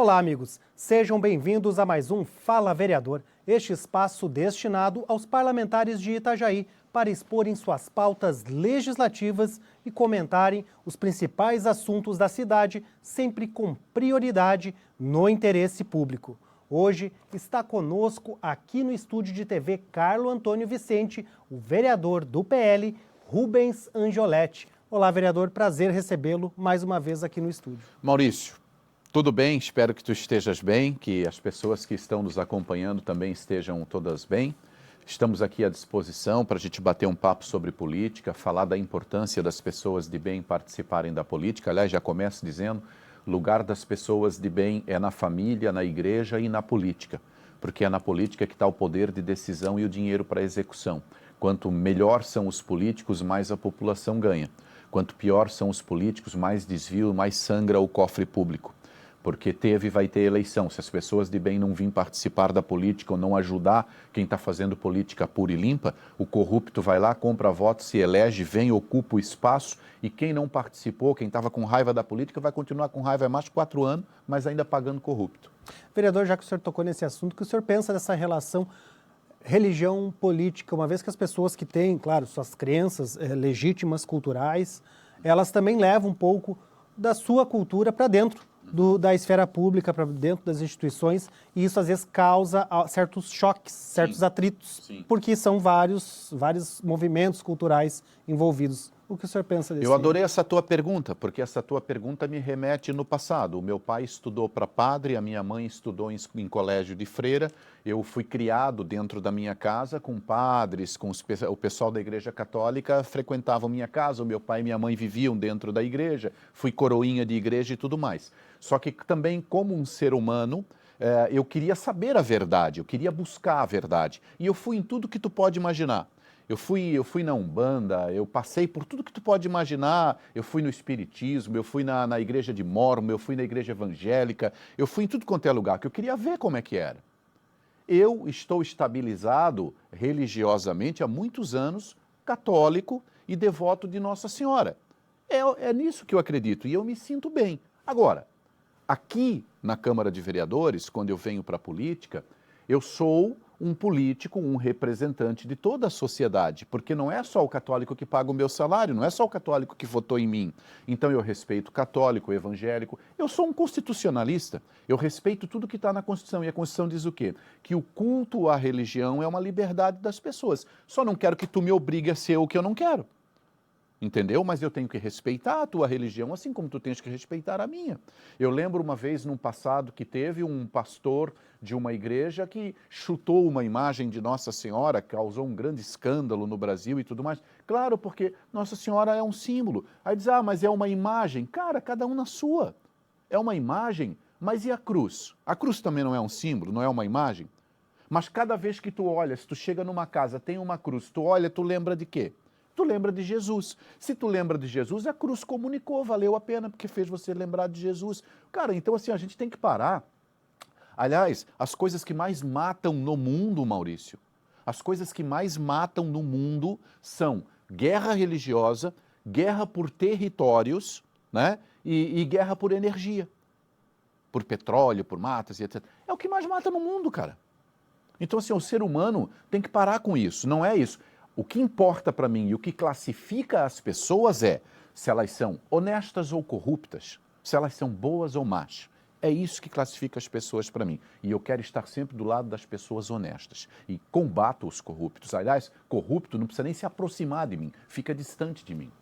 Olá, amigos. Sejam bem-vindos a mais um Fala Vereador, este espaço destinado aos parlamentares de Itajaí para exporem suas pautas legislativas e comentarem os principais assuntos da cidade, sempre com prioridade no interesse público. Hoje está conosco aqui no estúdio de TV Carlo Antônio Vicente, o vereador do PL, Rubens Angioletti. Olá, vereador, prazer recebê-lo mais uma vez aqui no estúdio. Maurício, tudo bem? Espero que tu estejas bem, que as pessoas que estão nos acompanhando também estejam todas bem. Estamos aqui à disposição para a gente bater um papo sobre política, falar da importância das pessoas de bem participarem da política. Aliás, já começo dizendo, o lugar das pessoas de bem é na família, na igreja e na política, porque é na política que está o poder de decisão e o dinheiro para execução. Quanto melhor são os políticos, mais a população ganha. Quanto pior são os políticos, mais desvio, mais sangra o cofre público. Porque teve e vai ter eleição. Se as pessoas de bem não virem participar da política ou não ajudar quem está fazendo política pura e limpa, o corrupto vai lá, compra votos, se elege, vem, ocupa o espaço e quem não participou, quem estava com raiva da política, vai continuar com raiva há mais de 4 anos, mas ainda pagando corrupto. Vereador, já que o senhor tocou nesse assunto, o que o senhor pensa dessa relação religião-política, uma vez que as pessoas que têm, claro, suas crenças legítimas, culturais, elas também levam um pouco da sua cultura para dentro da esfera pública, para dentro das instituições, e isso às vezes causa certos choques, certos atritos, porque são vários movimentos culturais envolvidos. O que o senhor pensa desse? Eu adorei essa tua pergunta, porque essa tua pergunta me remete no passado. O meu pai estudou para padre, a minha mãe estudou em colégio de freira, eu fui criado dentro da minha casa com padres, o pessoal da igreja católica frequentava a minha casa, o meu pai e minha mãe viviam dentro da igreja, fui coroinha de igreja e tudo mais. Só que também, como um ser humano, eu queria saber a verdade, eu queria buscar a verdade. E eu fui em tudo que tu pode imaginar. Eu fui na Umbanda, eu passei por tudo que tu pode imaginar, eu fui no Espiritismo, eu fui na igreja de Mórmon, eu fui na igreja evangélica, eu fui em tudo quanto é lugar, que eu queria ver como é que era. Eu estou estabilizado religiosamente há muitos anos, católico e devoto de Nossa Senhora. É nisso que eu acredito e eu me sinto bem. Agora, aqui na Câmara de Vereadores, quando eu venho para a política, eu sou um político, um representante de toda a sociedade, porque não é só o católico que paga o meu salário, não é só o católico que votou em mim. Então eu respeito o católico, o evangélico, eu sou um constitucionalista, eu respeito tudo que está na Constituição, e a Constituição diz o quê? Que o culto à religião é uma liberdade das pessoas. Só não quero que tu me obrigue a ser o que eu não quero. Entendeu? Mas eu tenho que respeitar a tua religião, assim como tu tens que respeitar a minha. Eu lembro uma vez, num passado, que teve um pastor de uma igreja que chutou uma imagem de Nossa Senhora, causou um grande escândalo no Brasil e tudo mais. Claro, porque Nossa Senhora é um símbolo. Aí diz, mas é uma imagem. Cara, cada um na sua. É uma imagem, mas e a cruz? A cruz também não é um símbolo, não é uma imagem? Mas cada vez que tu olha, se tu chega numa casa, tem uma cruz, tu olha, tu lembra de quê? Tu lembra de Jesus. Se tu lembra de Jesus, a cruz comunicou, valeu a pena, porque fez você lembrar de Jesus. Cara, então assim, a gente tem que parar. Aliás, as coisas que mais matam no mundo, Maurício, as coisas que mais matam no mundo são guerra religiosa, guerra por territórios, né? E guerra por energia. Por petróleo, por matas e etc. É o que mais mata no mundo, cara. Então assim, o ser humano tem que parar com isso, não é isso. O que importa para mim e o que classifica as pessoas é se elas são honestas ou corruptas, se elas são boas ou más. É isso que classifica as pessoas para mim. E eu quero estar sempre do lado das pessoas honestas. E combato os corruptos. Aliás, corrupto não precisa nem se aproximar de mim, fica distante de mim.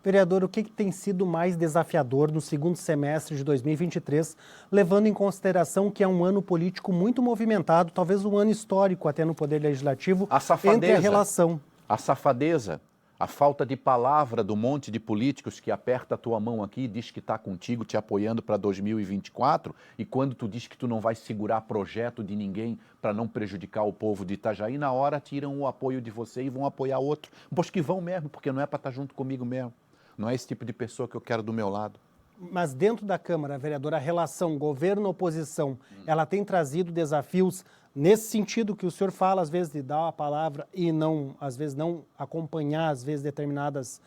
Vereador, o que tem sido mais desafiador no segundo semestre de 2023, levando em consideração que é um ano político muito movimentado, talvez um ano histórico até no Poder Legislativo, entre a relação? A safadeza, a falta de palavra do monte de políticos que aperta a tua mão aqui e diz que está contigo, te apoiando para 2024, e quando tu diz que tu não vai segurar projeto de ninguém para não prejudicar o povo de Itajaí, na hora tiram o apoio de você e vão apoiar outro. Pois que vão mesmo, porque não é para estar junto comigo mesmo. Não é esse tipo de pessoa que eu quero do meu lado. Mas dentro da Câmara, vereador, a relação governo-oposição, ela tem trazido desafios nesse sentido que o senhor fala, às vezes, de dar a palavra e não, às vezes, não acompanhar, às vezes, determinadas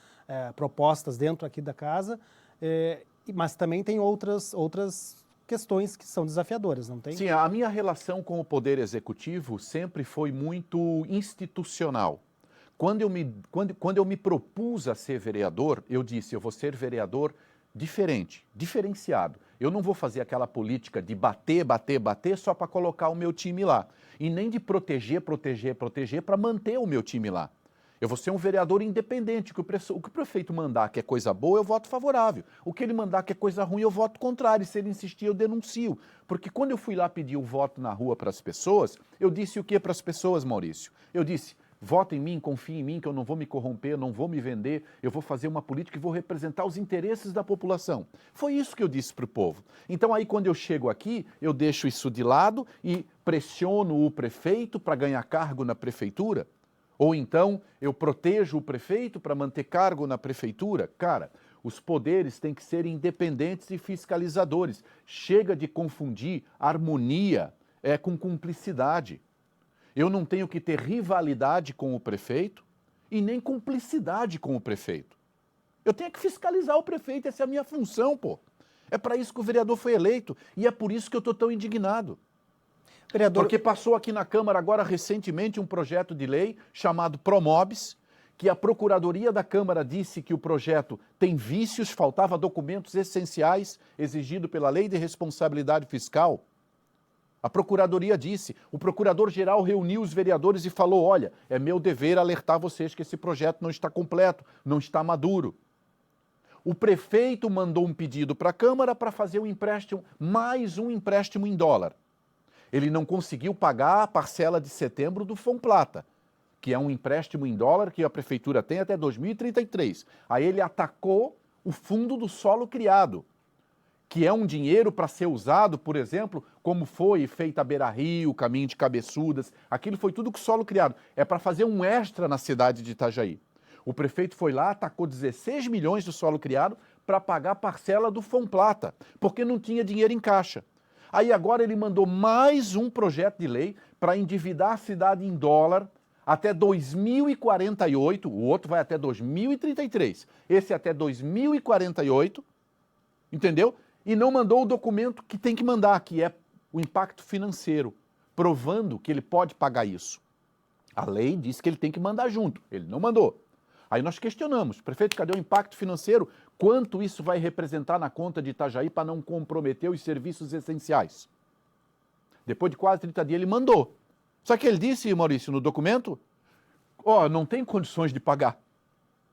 propostas dentro aqui da casa, mas também tem outras questões que são desafiadoras, não tem? Sim, a minha relação com o Poder Executivo sempre foi muito institucional. Quando eu me propus a ser vereador, eu disse, eu vou ser vereador diferente, diferenciado. Eu não vou fazer aquela política de bater, bater, bater só para colocar o meu time lá. E nem de proteger, proteger, proteger para manter o meu time lá. Eu vou ser um vereador independente. O que o prefeito mandar que é coisa boa, eu voto favorável. O que ele mandar que é coisa ruim, eu voto contrário. E se ele insistir, eu denuncio. Porque quando eu fui lá pedir o voto na rua para as pessoas, eu disse o que para as pessoas, Maurício? Eu disse, vota em mim, confia em mim, que eu não vou me corromper, não vou me vender, eu vou fazer uma política e vou representar os interesses da população. Foi isso que eu disse para o povo. Então aí quando eu chego aqui, eu deixo isso de lado e pressiono o prefeito para ganhar cargo na prefeitura. Ou então eu protejo o prefeito para manter cargo na prefeitura. Cara, os poderes têm que ser independentes e fiscalizadores. Chega de confundir harmonia com cumplicidade. Eu não tenho que ter rivalidade com o prefeito e nem cumplicidade com o prefeito. Eu tenho que fiscalizar o prefeito, essa é a minha função, pô. É para isso que o vereador foi eleito e é por isso que eu estou tão indignado. Vereador... Porque passou aqui na Câmara agora recentemente um projeto de lei chamado Promobis, que a Procuradoria da Câmara disse que o projeto tem vícios, faltava documentos essenciais exigidos pela Lei de Responsabilidade Fiscal. A Procuradoria disse, o Procurador-Geral reuniu os vereadores e falou, olha, é meu dever alertar vocês que esse projeto não está completo, não está maduro. O prefeito mandou um pedido para a Câmara para fazer um empréstimo, mais um empréstimo em dólar. Ele não conseguiu pagar a parcela de setembro do Fomplata, que é um empréstimo em dólar que a prefeitura tem até 2033. Aí ele atacou o fundo do solo criado, que é um dinheiro para ser usado, por exemplo, como foi feita a Beira-Rio, o Caminho de Cabeçudas, aquilo foi tudo com solo criado. É para fazer um extra na cidade de Itajaí. O prefeito foi lá, atacou 16 milhões do solo criado para pagar a parcela do Fomplata, porque não tinha dinheiro em caixa. Aí agora ele mandou mais um projeto de lei para endividar a cidade em dólar até 2048, o outro vai até 2033, esse até 2048, entendeu? E não mandou o documento que tem que mandar, que é o impacto financeiro, provando que ele pode pagar isso. A lei diz que ele tem que mandar junto, ele não mandou. Aí nós questionamos, prefeito, cadê o impacto financeiro? Quanto isso vai representar na conta de Itajaí para não comprometer os serviços essenciais? Depois de quase 30 dias ele mandou. Só que ele disse, Maurício, no documento, não tem condições de pagar.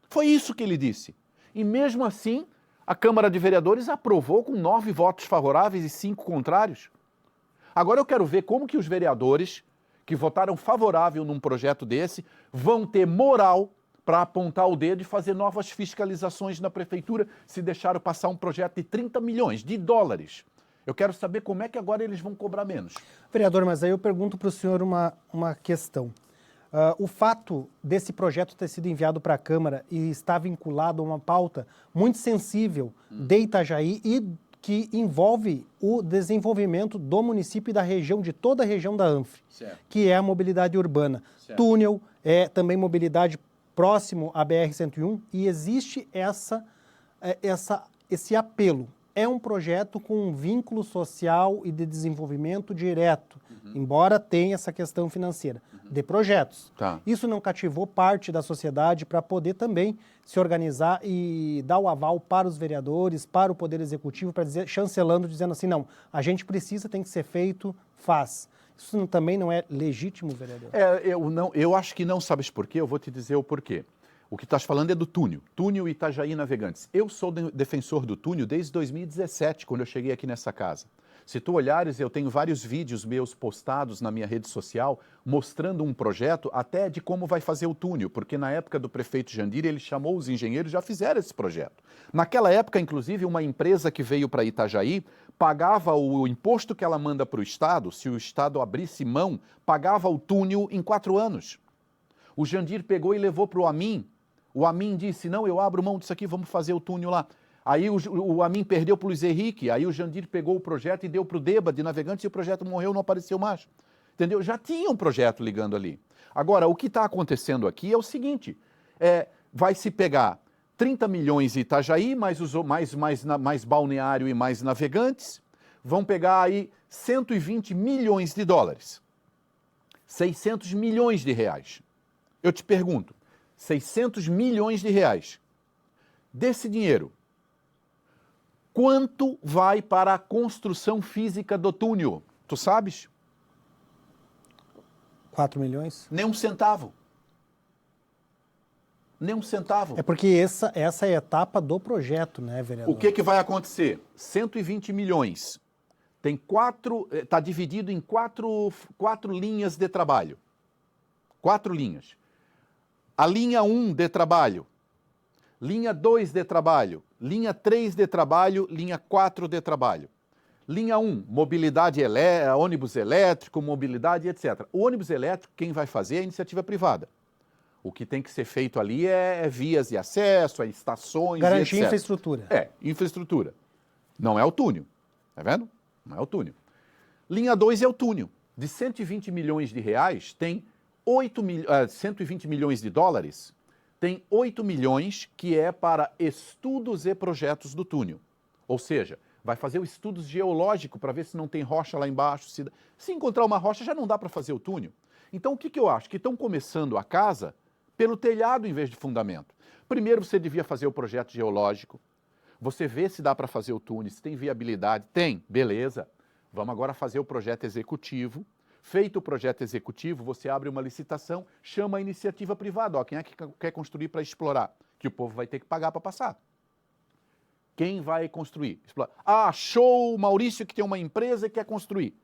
Foi isso que ele disse. E mesmo assim, a Câmara de Vereadores aprovou com 9 votos favoráveis e 5 contrários. Agora eu quero ver como que os vereadores que votaram favorável num projeto desse vão ter moral para apontar o dedo e fazer novas fiscalizações na prefeitura se deixaram passar um projeto de 30 milhões de dólares. Eu quero saber como é que agora eles vão cobrar menos. Vereador, mas aí eu pergunto para o senhor uma questão. O fato desse projeto ter sido enviado para a Câmara e estar vinculado a uma pauta muito sensível de Itajaí e que envolve o desenvolvimento do município e da região, de toda a região da Anfre, que é a mobilidade urbana. Certo. Túnel, também mobilidade próximo à BR-101 e existe esse apelo. É um projeto com um vínculo social e de desenvolvimento direto, embora tenha essa questão financeira, de projetos. Tá. Isso não cativou parte da sociedade para poder também se organizar e dar o aval para os vereadores, para o Poder Executivo, para dizer, chancelando, dizendo assim, não, a gente precisa, tem que ser feito, faz. Isso também não é legítimo, vereador? Eu acho que não, sabes por quê? Eu vou te dizer o porquê. O que estás falando é do túnel Itajaí Navegantes. Eu sou defensor do túnel desde 2017, quando eu cheguei aqui nessa casa. Se tu olhares, eu tenho vários vídeos meus postados na minha rede social, mostrando um projeto até de como vai fazer o túnel, porque na época do prefeito Jandir, ele chamou os engenheiros e já fizeram esse projeto. Naquela época, inclusive, uma empresa que veio para Itajaí pagava o imposto que ela manda para o Estado, se o Estado abrisse mão, pagava o túnel em 4 anos. O Jandir pegou e levou para o Amin. O Amin disse, não, eu abro mão disso aqui, vamos fazer o túnel lá. Aí o Amin perdeu para o Luiz Henrique, aí o Jandir pegou o projeto e deu para o Deba de Navegantes e o projeto morreu, não apareceu mais. Entendeu? Já tinha um projeto ligando ali. Agora, o que está acontecendo aqui é o seguinte, vai se pegar 30 milhões em Itajaí, mais Balneário e mais Navegantes, vão pegar aí 120 milhões de dólares. 600 milhões de reais. Eu te pergunto, 600 milhões de reais. Desse dinheiro, quanto vai para a construção física do túnel? Tu sabes? 4 milhões? Nem um centavo. Nem um centavo. É porque essa é a etapa do projeto, né, vereador? O que vai acontecer? 120 milhões. Está dividido em quatro linhas de trabalho. 4 linhas. A linha 1 de trabalho, linha 2 de trabalho, linha 3 de trabalho, linha 4 de trabalho. Linha 1, mobilidade ônibus elétrico, mobilidade, etc. O ônibus elétrico, quem vai fazer é a iniciativa privada. O que tem que ser feito ali é vias de acesso, estações, garantir etc. infraestrutura. Infraestrutura. Não é o túnel. Tá vendo? Não é o túnel. Linha 2 é o túnel. De 120 milhões de reais, tem 120 milhões de dólares, tem 8 milhões que é para estudos e projetos do túnel. Ou seja, vai fazer o estudos geológico para ver se não tem rocha lá embaixo. Se encontrar uma rocha, já não dá para fazer o túnel. Então, o que eu acho? Que estão começando a casa pelo telhado em vez de fundamento. Primeiro, você devia fazer o projeto geológico. Você vê se dá para fazer o túnel, se tem viabilidade. Tem, beleza. Vamos agora fazer o projeto executivo. Feito o projeto executivo, você abre uma licitação, chama a iniciativa privada. Quem é que quer construir para explorar? Que o povo vai ter que pagar para passar. Quem vai construir? Show, Maurício que tem uma empresa e quer construir.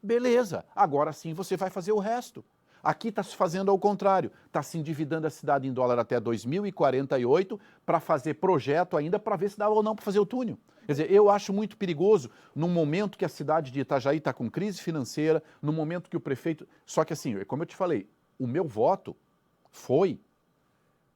Beleza, agora sim você vai fazer o resto. Aqui está se fazendo ao contrário. Está se endividando a cidade em dólar até 2048 para fazer projeto ainda para ver se dá ou não para fazer o túnel. Quer dizer, eu acho muito perigoso num momento que a cidade de Itajaí está com crise financeira, no momento que o prefeito... Só que assim, como eu te falei, o meu voto foi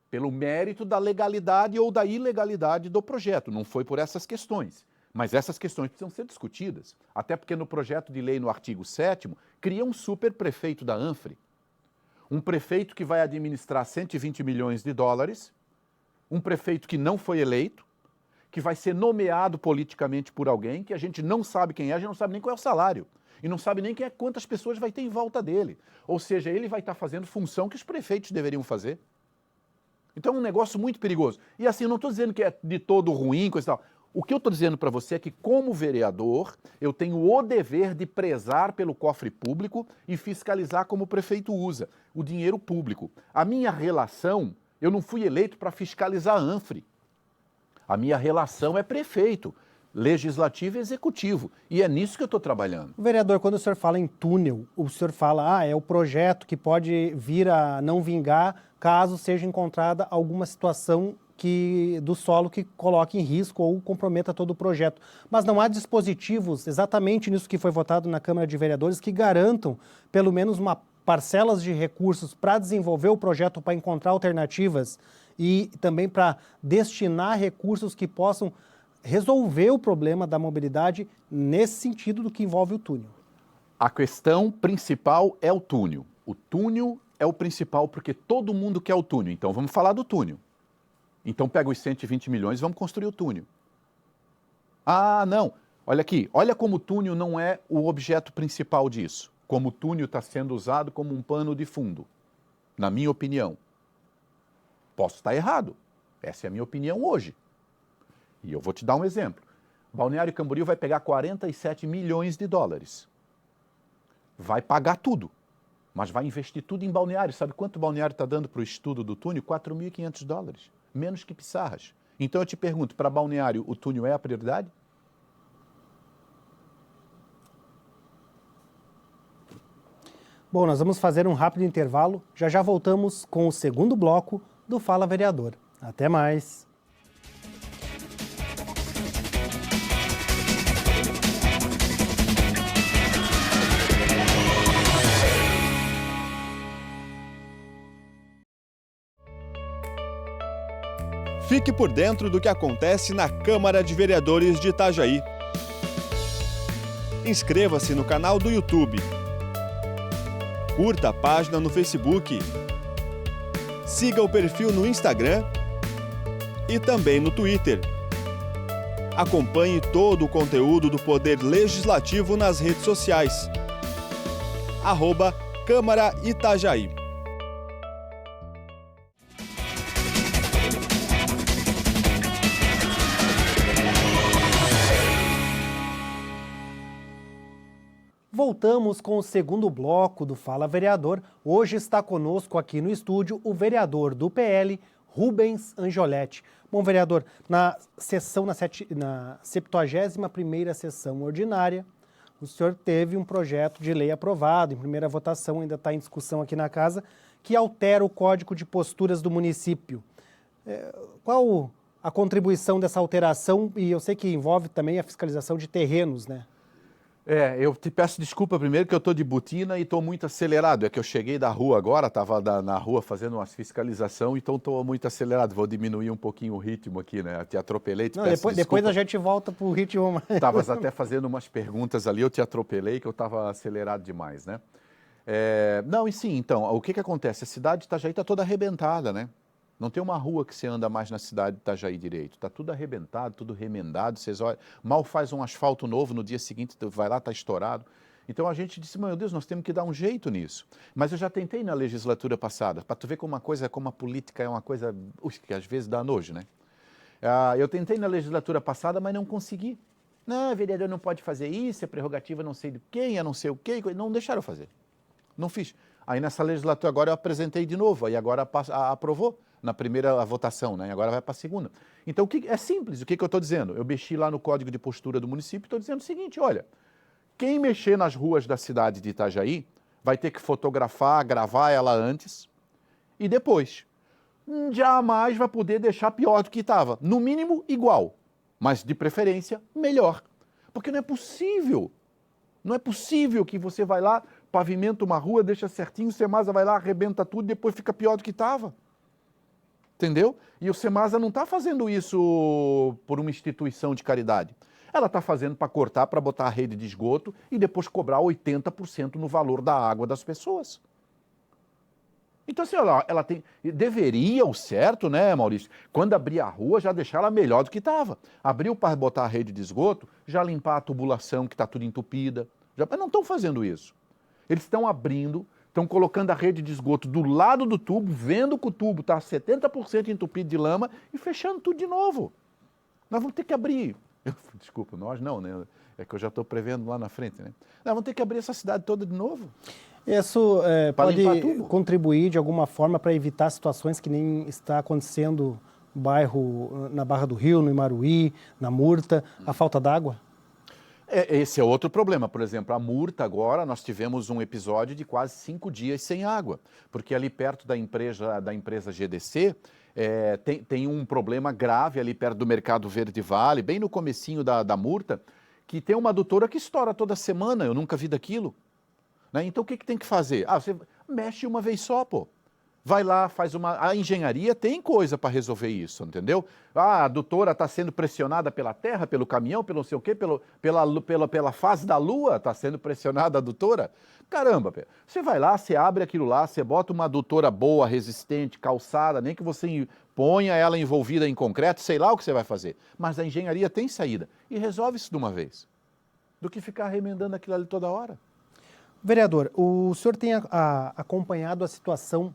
pelo mérito da legalidade ou da ilegalidade do projeto, não foi por essas questões. Mas essas questões precisam ser discutidas. Até porque no projeto de lei, no artigo 7º, cria um superprefeito da ANFRE. Um prefeito que vai administrar 120 milhões de dólares, um prefeito que não foi eleito, que vai ser nomeado politicamente por alguém, que a gente não sabe quem é, a gente não sabe nem qual é o salário. E não sabe nem quantas pessoas vai ter em volta dele. Ou seja, ele vai estar fazendo função que os prefeitos deveriam fazer. Então é um negócio muito perigoso. E assim, eu não estou dizendo que é de todo ruim, coisa e tal. O que eu estou dizendo para você é que, como vereador, eu tenho o dever de prezar pelo cofre público e fiscalizar como o prefeito usa o dinheiro público. A minha relação, eu não fui eleito para fiscalizar a ANFRE. A minha relação é prefeito, legislativo e executivo. E é nisso que eu estou trabalhando. Vereador, quando o senhor fala em túnel, o senhor fala, é o projeto que pode vir a não vingar caso seja encontrada alguma situação do solo que coloque em risco ou comprometa todo o projeto. Mas não há dispositivos, exatamente nisso que foi votado na Câmara de Vereadores, que garantam pelo menos parcelas de recursos para desenvolver o projeto, para encontrar alternativas e também para destinar recursos que possam resolver o problema da mobilidade nesse sentido do que envolve o túnel. A questão principal é o túnel. O túnel é o principal porque todo mundo quer o túnel. Então vamos falar do túnel. Então pega os 120 milhões e vamos construir o túnel. Ah, não. Olha aqui. Olha como o túnel não é o objeto principal disso. Como o túnel está sendo usado como um pano de fundo. Na minha opinião. Posso estar errado. Essa é a minha opinião hoje. E eu vou te dar um exemplo. Balneário Camboriú vai pegar 47 milhões de dólares. Vai pagar tudo. Mas vai investir tudo em balneário. Sabe quanto o balneário está dando para o estudo do túnel? 4.500 dólares. Menos que Pissarras. Então eu te pergunto, para balneário o túnel é a prioridade? Bom, nós vamos fazer um rápido intervalo. Já já voltamos com o segundo bloco do Fala Vereador. Até mais! Fique por dentro do que acontece na Câmara de Vereadores de Itajaí. Inscreva-se no canal do YouTube. Curta a página no Facebook. Siga o perfil no Instagram e também no Twitter. Acompanhe todo o conteúdo do Poder Legislativo nas redes sociais. @Câmara Itajaí. Voltamos com o segundo bloco do Fala Vereador. Hoje está conosco aqui no estúdio o vereador do PL, Rubens Angioletti. Bom, vereador, na 71ª sessão ordinária, o senhor teve um projeto de lei aprovado, em primeira votação, ainda está em discussão aqui na casa, que altera o Código de Posturas do município. Qual a contribuição dessa alteração? E eu sei que envolve também a fiscalização de terrenos, né? Eu te peço desculpa primeiro que eu estou de botina e estou muito acelerado. É que eu cheguei da rua agora, estava na rua fazendo umas fiscalização, então estou muito acelerado. Vou diminuir um pouquinho o ritmo aqui, né? Eu te atropelei, Não, depois a gente volta para o ritmo mais... Estavas até fazendo umas perguntas ali, eu te atropelei, que eu estava acelerado demais, né? Não, e sim, então, o que acontece? A cidade de Itajaí está toda arrebentada, né? Não tem uma rua que você anda mais na cidade de Itajaí direito. Está tudo arrebentado, tudo remendado. Vocês olham, mal faz um asfalto novo, no dia seguinte vai lá, está estourado. Então a gente disse, meu Deus, nós temos que dar um jeito nisso. Mas eu já tentei na legislatura passada, para tu ver como como a política é uma coisa que às vezes dá nojo, né? Eu tentei na legislatura passada, mas não consegui. Não, vereador não pode fazer isso, é prerrogativa não sei de quem, é não sei o quê. Não deixaram eu fazer. Não fiz. Aí nessa legislatura agora eu apresentei de novo, aí agora aprovou na primeira votação, né? Agora vai para a segunda. Então é simples, o que eu estou dizendo? Eu mexi lá no Código de Postura do município e estou dizendo o seguinte, olha, quem mexer nas ruas da cidade de Itajaí vai ter que fotografar, gravar ela antes e depois. Jamais vai poder deixar pior do que estava. No mínimo, igual, mas de preferência, melhor. Porque não é possível. Não é possível que você vai lá, pavimenta uma rua, deixa certinho, o Semasa vai lá, arrebenta tudo e depois fica pior do que estava. Entendeu? E o Semasa não está fazendo isso por uma instituição de caridade. Ela está fazendo para cortar, para botar a rede de esgoto e depois cobrar 80% no valor da água das pessoas. Então, assim, ela tem... Deveria, o certo, né, Maurício? Quando abrir a rua, já deixar ela melhor do que estava. Abriu para botar a rede de esgoto, já limpar a tubulação, que está tudo entupida. Mas não estão fazendo isso. Eles estão abrindo... Estão colocando a rede de esgoto do lado do tubo, vendo que o tubo está 70% entupido de lama e fechando tudo de novo. Nós vamos ter que abrir. Desculpa, nós não, né? É que eu já estou prevendo lá na frente, né? Nós vamos ter que abrir essa cidade toda de novo. Isso pode contribuir de alguma forma para evitar situações que nem está acontecendo na Barra do Rio, no Imaruí, na Murta, a falta d'água? Esse é outro problema. Por exemplo, a Murta agora, nós tivemos um episódio de quase 5 dias sem água, porque ali perto da empresa GDC tem um problema grave ali perto do Mercado Verde Vale, bem no comecinho da Murta, que tem uma adutora que estoura toda semana, eu nunca vi daquilo. Né? Então o que tem que fazer? Você mexe uma vez só, pô. Vai lá, faz a engenharia tem coisa para resolver isso, entendeu? A adutora está sendo pressionada pela terra, pelo caminhão, pelo não sei o quê, pela fase da lua, está sendo pressionada a adutora. Caramba, você vai lá, você abre aquilo lá, você bota uma adutora boa, resistente, calçada, nem que você ponha ela envolvida em concreto, sei lá o que você vai fazer. Mas a engenharia tem saída e resolve isso de uma vez, do que ficar remendando aquilo ali toda hora. Vereador, o senhor tem acompanhado a situação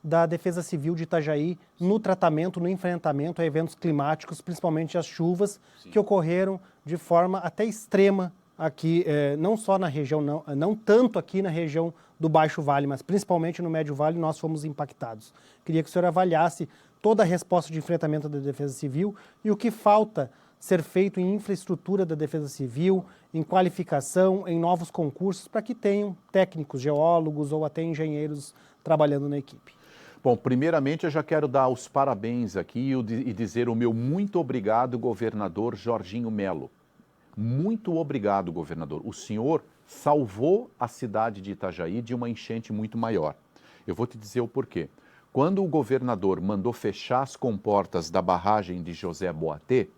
da Defesa Civil de Itajaí no tratamento, no enfrentamento a eventos climáticos, principalmente as chuvas, sim, que ocorreram de forma até extrema aqui, não só na região, não tanto aqui na região do Baixo Vale, mas principalmente no Médio Vale, nós fomos impactados. Queria que o senhor avaliasse toda a resposta de enfrentamento da Defesa Civil e o que falta ser feito em infraestrutura da Defesa Civil, em qualificação, em novos concursos, para que tenham técnicos, geólogos ou até engenheiros trabalhando na equipe. Bom, primeiramente eu já quero dar os parabéns aqui e dizer o meu muito obrigado, governador Jorginho Melo. Muito obrigado, governador. O senhor salvou a cidade de Itajaí de uma enchente muito maior. Eu vou te dizer o porquê. Quando o governador mandou fechar as comportas da barragem de José Boatê,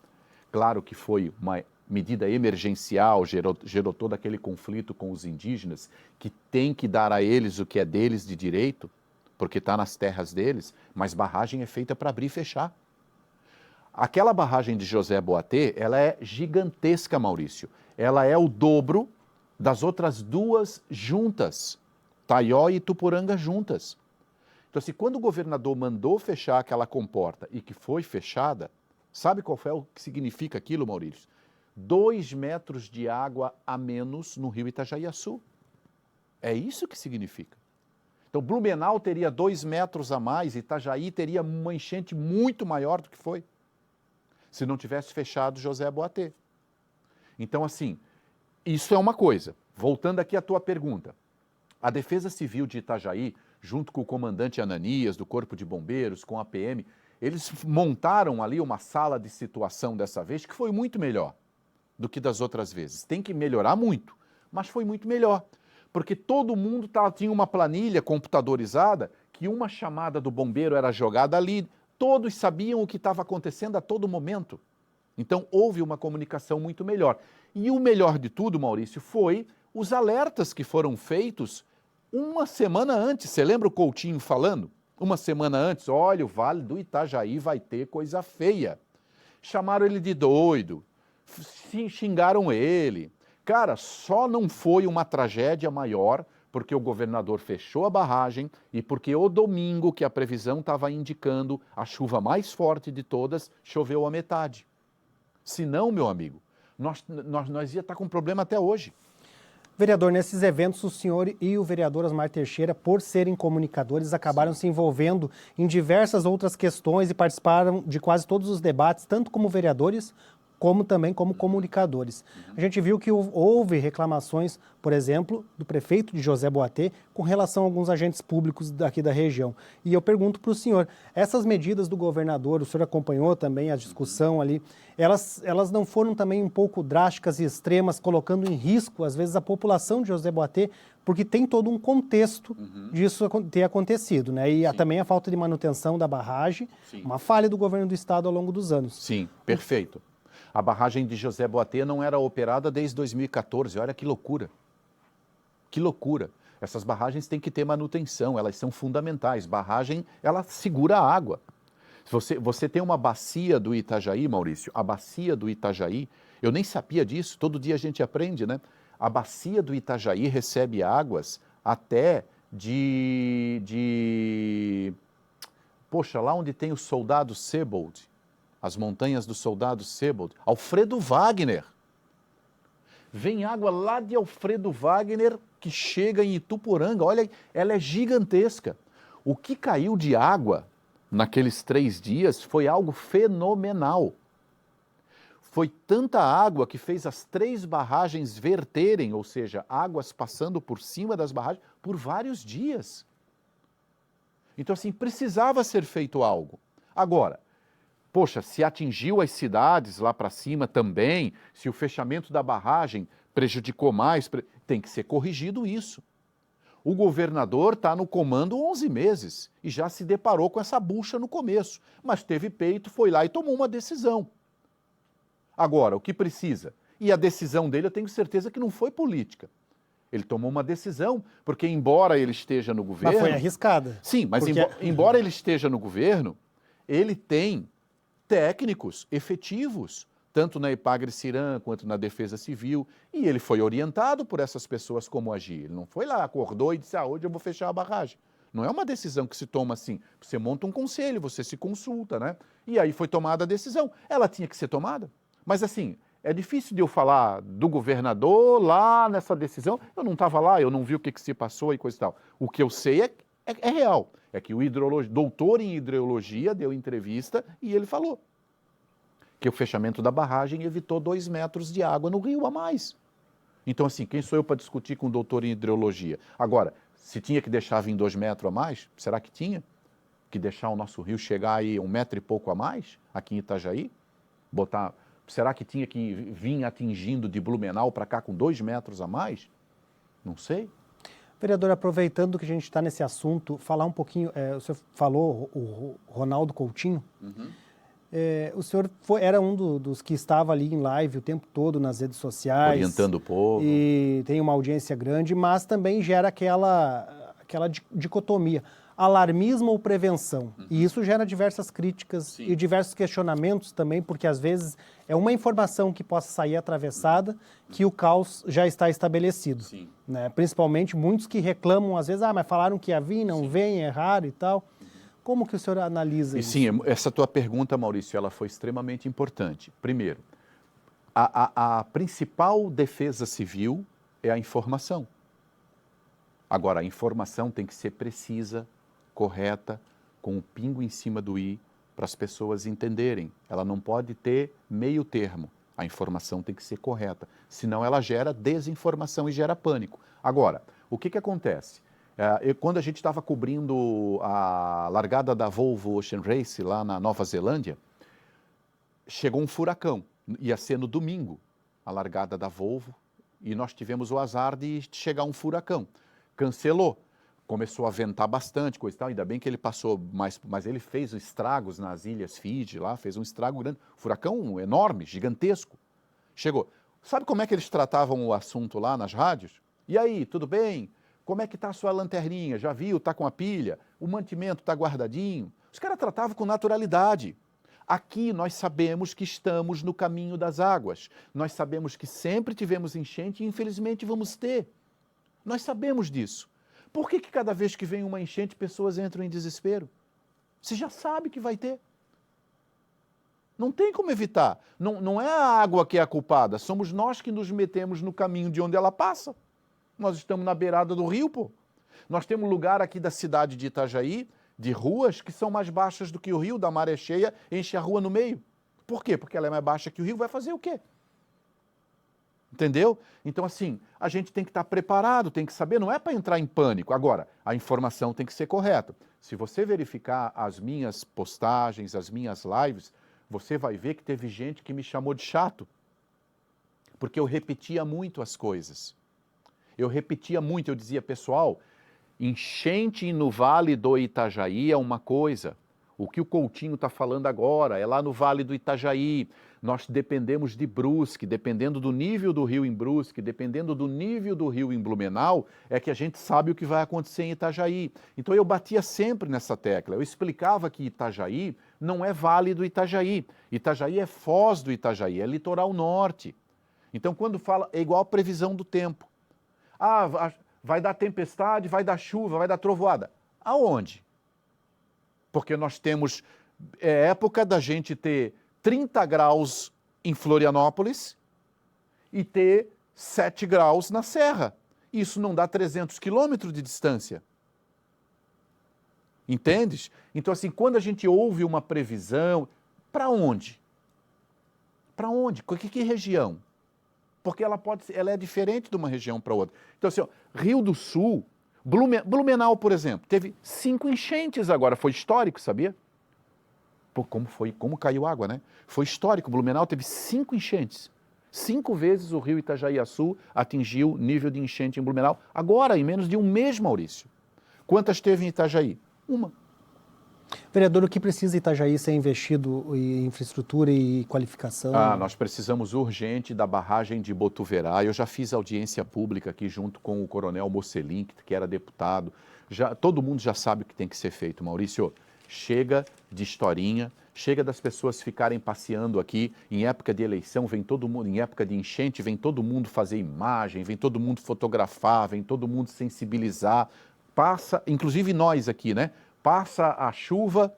claro que foi uma medida emergencial, gerou todo aquele conflito com os indígenas, que tem que dar a eles o que é deles de direito, porque está nas terras deles, mas barragem é feita para abrir e fechar. Aquela barragem de José Boatê, ela é gigantesca, Maurício. Ela é o dobro das outras duas juntas, Taió e Ituporanga juntas. Então, assim, quando o governador mandou fechar aquela comporta e que foi fechada, sabe qual foi o que significa aquilo, Maurício? 2 metros de água a menos no rio Itajaiaçu. É isso que significa. Então, Blumenau teria 2 metros a mais, Itajaí teria uma enchente muito maior do que foi, se não tivesse fechado José Boatê. Então, assim, isso é uma coisa. Voltando aqui à tua pergunta, a Defesa Civil de Itajaí, junto com o comandante Ananias, do Corpo de Bombeiros, com a PM, eles montaram ali uma sala de situação dessa vez que foi muito melhor do que das outras vezes. Tem que melhorar muito, mas foi muito melhor. Porque todo mundo tinha uma planilha computadorizada que uma chamada do bombeiro era jogada ali, todos sabiam o que estava acontecendo a todo momento. Então houve uma comunicação muito melhor. E o melhor de tudo, Maurício, foi os alertas que foram feitos uma semana antes. Você lembra o Coutinho falando? Uma semana antes, olha, o Vale do Itajaí vai ter coisa feia. Chamaram ele de doido, xingaram ele. Cara, só não foi uma tragédia maior porque o governador fechou a barragem e porque o domingo, que a previsão estava indicando a chuva mais forte de todas, choveu a metade. Se não, meu amigo, nós ia estar com problema até hoje. Vereador, nesses eventos o senhor e o vereador Osmar Teixeira, por serem comunicadores, acabaram se envolvendo em diversas outras questões e participaram de quase todos os debates, tanto como vereadores como também como comunicadores. A gente viu que houve reclamações, por exemplo, do prefeito de José Boatê com relação a alguns agentes públicos daqui da região. E eu pergunto para o senhor, essas medidas do governador, o senhor acompanhou também a discussão ali, elas não foram também um pouco drásticas e extremas, colocando em risco, às vezes, a população de José Boatê, porque tem todo um contexto disso ter acontecido, né? E também a falta de manutenção da barragem, uma falha do governo do estado ao longo dos anos. Sim, perfeito. A barragem de José Boatê não era operada desde 2014, olha que loucura. Que loucura. Essas barragens têm que ter manutenção, elas são fundamentais. Barragem, ela segura a água. Você tem uma bacia do Itajaí, Maurício, a bacia do Itajaí, eu nem sabia disso, todo dia a gente aprende, né? A bacia do Itajaí recebe águas até Poxa, lá onde tem o soldado Sebold, as montanhas do soldado Sebold, Alfredo Wagner. Vem água lá de Alfredo Wagner que chega em Ituporanga. Olha, ela é gigantesca. O que caiu de água naqueles 3 dias foi algo fenomenal. Foi tanta água que fez as 3 barragens verterem, ou seja, águas passando por cima das barragens por vários dias. Então, assim, precisava ser feito algo. Agora, poxa, se atingiu as cidades lá para cima também, se o fechamento da barragem prejudicou mais, tem que ser corrigido isso. O governador está no comando 11 meses e já se deparou com essa bucha no começo, mas teve peito, foi lá e tomou uma decisão. Agora, o que precisa? E a decisão dele eu tenho certeza que não foi política. Ele tomou uma decisão, porque embora ele esteja no governo... Mas foi arriscada. Sim, mas embora ele esteja no governo, ele tem técnicos efetivos, tanto na Epagre-Ciran quanto na Defesa Civil, e ele foi orientado por essas pessoas como agir. Ele não foi lá, acordou e disse, hoje eu vou fechar a barragem. Não é uma decisão que se toma assim. Você monta um conselho, você se consulta, né? E aí foi tomada a decisão. Ela tinha que ser tomada. Mas assim, é difícil de eu falar do governador lá nessa decisão. Eu não estava lá, eu não vi o que se passou e coisa e tal. O que eu sei é real. É que o doutor em hidrologia deu entrevista e ele falou que o fechamento da barragem evitou 2 metros de água no rio a mais. Então, assim, quem sou eu para discutir com o doutor em hidrologia? Agora, se tinha que deixar vir 2 metros a mais, será que tinha? Que deixar o nosso rio chegar aí 1 metro e pouco a mais, aqui em Itajaí? Será que tinha que vir atingindo de Blumenau para cá com 2 metros a mais? Não sei. Vereador, aproveitando que a gente está nesse assunto, falar um pouquinho, o senhor falou o Ronaldo Coutinho, o senhor era um dos que estava ali em live o tempo todo nas redes sociais. Orientando o povo. E tem uma audiência grande, mas também gera aquela dicotomia, alarmismo ou prevenção. E isso gera diversas críticas e diversos questionamentos também, porque às vezes é uma informação que possa sair atravessada que o caos já está estabelecido. Né? Principalmente muitos que reclamam, às vezes, mas falaram que ia vir, não vem, é raro e tal. Como que o senhor analisa isso? Sim, essa tua pergunta, Maurício, ela foi extremamente importante. Primeiro, a principal defesa civil é a informação. Agora, a informação tem que ser precisa, correta, com o pingo em cima do i, para as pessoas entenderem. Ela não pode ter meio termo. A informação tem que ser correta. Senão ela gera desinformação e gera pânico. Agora, o que acontece? Quando a gente estava cobrindo a largada da Volvo Ocean Race lá na Nova Zelândia, chegou um furacão. Ia ser no domingo a largada da Volvo e nós tivemos o azar de chegar um furacão. Cancelou. Começou a ventar bastante, coisa e tal. Ainda bem que ele passou, mas ele fez estragos nas ilhas Fiji lá, fez um estrago grande. Furacão enorme, gigantesco. Chegou. Sabe como é que eles tratavam o assunto lá nas rádios? E aí, tudo bem? Como é que está a sua lanterninha? Já viu? Está com a pilha? O mantimento está guardadinho? Os caras tratavam com naturalidade. Aqui nós sabemos que estamos no caminho das águas. Nós sabemos que sempre tivemos enchente e infelizmente vamos ter. Nós sabemos disso. Por que cada vez que vem uma enchente, pessoas entram em desespero? Você já sabe que vai ter. Não tem como evitar. Não é a água que é a culpada, somos nós que nos metemos no caminho de onde ela passa. Nós estamos na beirada do rio, pô. Nós temos lugar aqui da cidade de Itajaí, de ruas que são mais baixas do que o rio, da maré cheia, enche a rua no meio. Por quê? Porque ela é mais baixa que o rio, vai fazer o quê? Entendeu? Então, assim, a gente tem que estar preparado, tem que saber, não é para entrar em pânico. Agora, a informação tem que ser correta. Se você verificar as minhas postagens, as minhas lives, você vai ver que teve gente que me chamou de chato, porque eu repetia muito as coisas. Eu repetia muito, eu dizia, pessoal, enchente no Vale do Itajaí é uma coisa. O que o Coutinho está falando agora é lá no Vale do Itajaí. Nós dependemos de Brusque, dependendo do nível do rio em Brusque, dependendo do nível do rio em Blumenau, é que a gente sabe o que vai acontecer em Itajaí. Então eu batia sempre nessa tecla. Eu explicava que Itajaí não é Vale do Itajaí. Itajaí é Foz do Itajaí, é litoral norte. Então quando fala, é igual a previsão do tempo. Vai dar tempestade, vai dar chuva, vai dar trovoada. Aonde? Porque nós temos época da gente ter 30 graus em Florianópolis e ter 7 graus na Serra. Isso não dá 300 quilômetros de distância. Entendes? Então, assim, quando a gente ouve uma previsão, para onde? Para onde? Que região? Porque ela é diferente de uma região para outra. Então, assim, ó, Rio do Sul, Blumenau, por exemplo, teve 5 enchentes agora, foi histórico, sabia? Pô, como caiu água, né? Foi histórico, Blumenau teve 5 enchentes. 5 vezes o rio Itajaí-Açu atingiu nível de enchente em Blumenau, agora em menos de um mês, Maurício. Quantas teve em Itajaí? Uma. Vereador, o que precisa Itajaí ser investido em infraestrutura e qualificação? Nós precisamos urgente da barragem de Botuverá. Eu já fiz audiência pública aqui junto com o coronel Mocelin, que era deputado. Todo mundo já sabe o que tem que ser feito, Maurício. Chega de historinha, chega das pessoas ficarem passeando aqui. Em época de eleição, vem todo mundo, em época de enchente, vem todo mundo fazer imagem, vem todo mundo fotografar, vem todo mundo sensibilizar. Passa, inclusive nós aqui, né? Passa a chuva,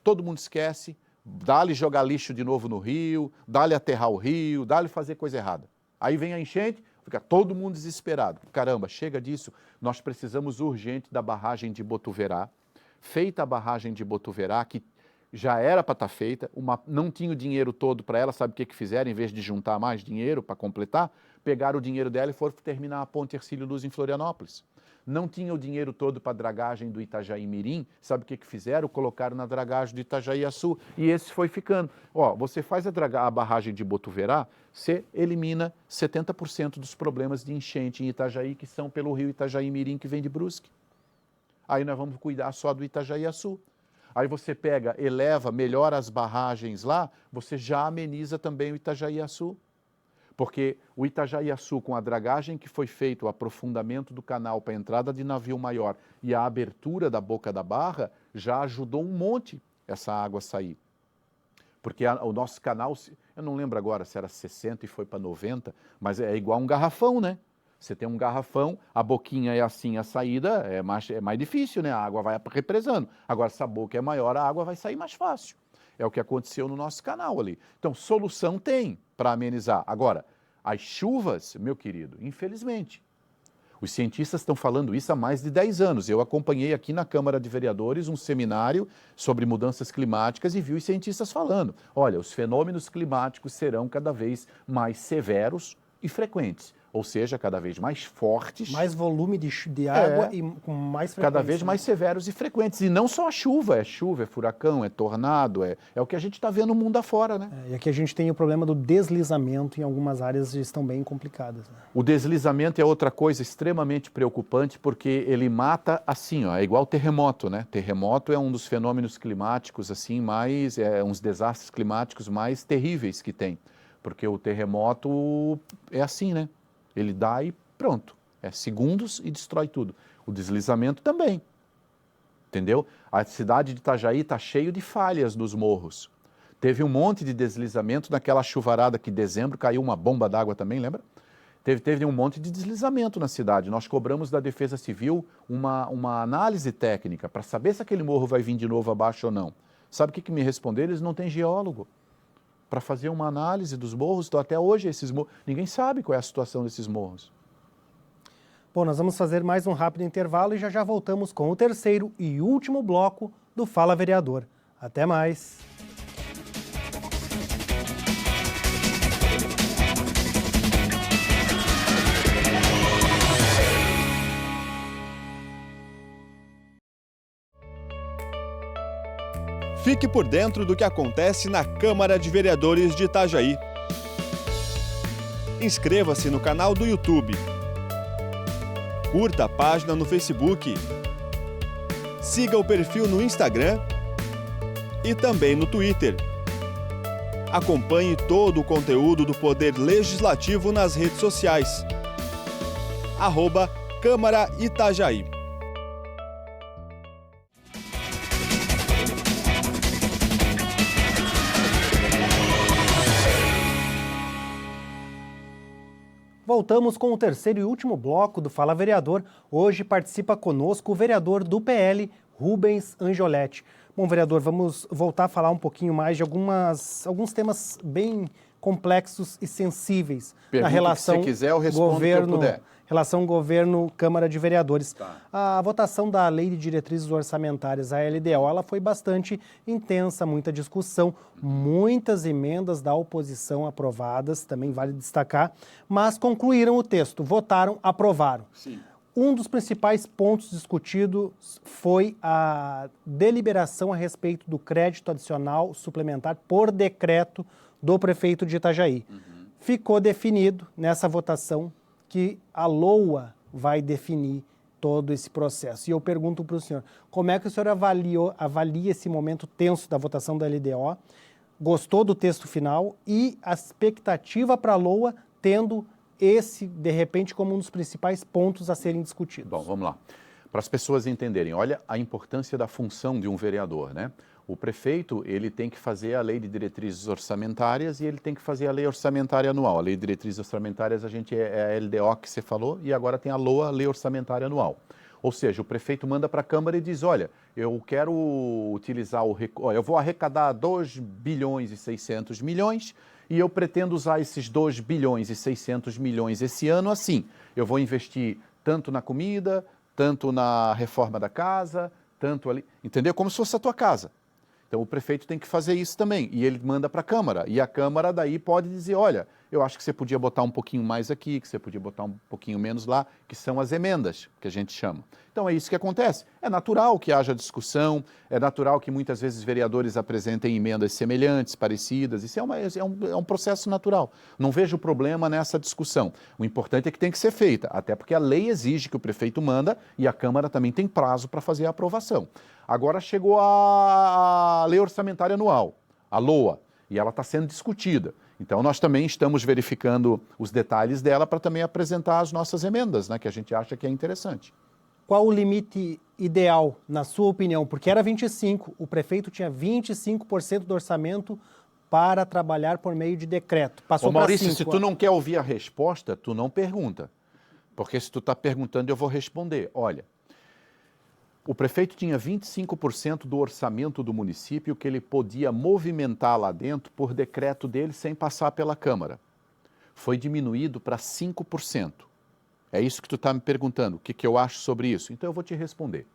todo mundo esquece, dá-lhe jogar lixo de novo no rio, dá-lhe aterrar o rio, dá-lhe fazer coisa errada. Aí vem a enchente, fica todo mundo desesperado. Caramba, chega disso, nós precisamos urgente da barragem de Botuverá. Feita a barragem de Botuverá, que já era para estar feita, não tinha o dinheiro todo para ela, sabe o que fizeram? Em vez de juntar mais dinheiro para completar, pegaram o dinheiro dela e foram terminar a ponte Hercílio Luz em Florianópolis. Não tinha o dinheiro todo para a dragagem do Itajaí-Mirim, sabe o que fizeram? Colocaram na dragagem do Itajaí-Açu e esse foi ficando. Você faz a barragem de Botuverá, você elimina 70% dos problemas de enchente em Itajaí, que são pelo rio Itajaí-Mirim, que vem de Brusque. Aí nós vamos cuidar só do Itajaí-Açu. Aí você melhora as barragens lá, você já ameniza também o Itajaí-Açu. Porque o Itajaiaçu, com a dragagem que foi feita, o aprofundamento do canal para a entrada de navio maior e a abertura da boca da barra, já ajudou um monte essa água a sair. Porque o nosso canal, eu não lembro agora se era 60 e foi para 90, mas é igual um garrafão, né? Você tem um garrafão, a boquinha é assim, a saída é mais difícil, né? A água vai represando. Agora, se a boca é maior, a água vai sair mais fácil. É o que aconteceu no nosso canal ali. Então, solução tem para amenizar. Agora, as chuvas, meu querido, infelizmente, os cientistas estão falando isso há mais de 10 anos. Eu acompanhei aqui na Câmara de Vereadores um seminário sobre mudanças climáticas e vi os cientistas falando, olha, os fenômenos climáticos serão cada vez mais severos e frequentes. Ou seja, cada vez mais fortes. Mais volume de água e com mais frequência. Cada vez mais severos e frequentes. E não só a chuva, é furacão, é tornado, é o que a gente está vendo no mundo afora, né? E aqui a gente tem o problema do deslizamento, em algumas áreas estão bem complicadas. Né? O deslizamento é outra coisa extremamente preocupante, porque ele mata assim, ó, é igual terremoto, né? Terremoto é um dos fenômenos climáticos, assim, uns desastres climáticos mais terríveis que tem. Porque o terremoto é assim, né? Ele dá e pronto. É segundos e destrói tudo. O deslizamento também. Entendeu? A cidade de Itajaí está cheio de falhas nos morros. Teve um monte de deslizamento naquela chuvarada que em dezembro caiu uma bomba d'água também, lembra? Teve um monte de deslizamento na cidade. Nós cobramos da Defesa Civil uma análise técnica para saber se aquele morro vai vir de novo abaixo ou não. Sabe o que me responderam? Eles não têm geólogo para fazer uma análise dos morros. Então, até hoje, esses morros, ninguém sabe qual é a situação desses morros. Bom, nós vamos fazer mais um rápido intervalo e já voltamos com o terceiro e último bloco do Fala Vereador. Até mais! Fique por dentro do que acontece na Câmara de Vereadores de Itajaí. Inscreva-se no canal do YouTube. Curta a página no Facebook. Siga o perfil no Instagram e também no Twitter. Acompanhe todo o conteúdo do Poder Legislativo nas redes sociais. @Câmara Itajaí. Voltamos com o terceiro e último bloco do Fala Vereador. Hoje participa conosco o vereador do PL, Rubens Angioletti. Bom, vereador, vamos voltar a falar um pouquinho mais de alguns temas bem complexos e sensíveis na relação se quiser, eu respondo governo, que eu puder. Relação governo-Câmara de Vereadores. Tá. A votação da Lei de Diretrizes Orçamentárias, a LDO, ela foi bastante intensa, muita discussão, muitas emendas da oposição aprovadas, também vale destacar, mas concluíram o texto, votaram, aprovaram. Sim. Um dos principais pontos discutidos foi a deliberação a respeito do crédito adicional suplementar por decreto do prefeito de Itajaí. Ficou definido nessa votação que a LOA vai definir todo esse processo. E eu pergunto para o senhor, como é que o senhor avalia esse momento tenso da votação da LDO? Gostou do texto final e a expectativa para a LOA tendo esse, de repente, como um dos principais pontos a serem discutidos? Bom, vamos lá. Para as pessoas entenderem, olha a importância da função de um vereador, né? O prefeito, ele tem que fazer a lei de diretrizes orçamentárias e ele tem que fazer a lei orçamentária anual. A lei de diretrizes orçamentárias é a LDO que você falou e agora tem a LOA, a lei orçamentária anual. Ou seja, o prefeito manda para a Câmara e diz, olha, eu quero utilizar eu vou arrecadar 2 bilhões e 600 milhões e eu pretendo usar esses 2 bilhões e 600 milhões esse ano assim. Eu vou investir tanto na comida, tanto na reforma da casa, tanto ali, entendeu? Como se fosse a tua casa. Então o prefeito tem que fazer isso também e ele manda para a Câmara e a Câmara daí pode dizer, olha, eu acho que você podia botar um pouquinho mais aqui, que você podia botar um pouquinho menos lá, que são as emendas que a gente chama. Então é isso que acontece. É natural que haja discussão, é natural que muitas vezes vereadores apresentem emendas semelhantes, parecidas, isso é um processo natural. Não vejo problema nessa discussão. O importante é que tem que ser feita, até porque a lei exige que o prefeito manda e a Câmara também tem prazo para fazer a aprovação. Agora chegou a lei orçamentária anual, a LOA, e ela está sendo discutida. Então, nós também estamos verificando os detalhes dela para também apresentar as nossas emendas, né, que a gente acha que é interessante. Qual o limite ideal, na sua opinião? Porque era 25%, o prefeito tinha 25% do orçamento para trabalhar por meio de decreto. Passou para 5%. Maurício, se tu não quer ouvir a resposta, tu não pergunta. Porque se tu está perguntando, eu vou responder. Olha, o prefeito tinha 25% do orçamento do município que ele podia movimentar lá dentro por decreto dele sem passar pela Câmara. Foi diminuído para 5%. É isso que tu está me perguntando, o que eu acho sobre isso? Então eu vou te responder.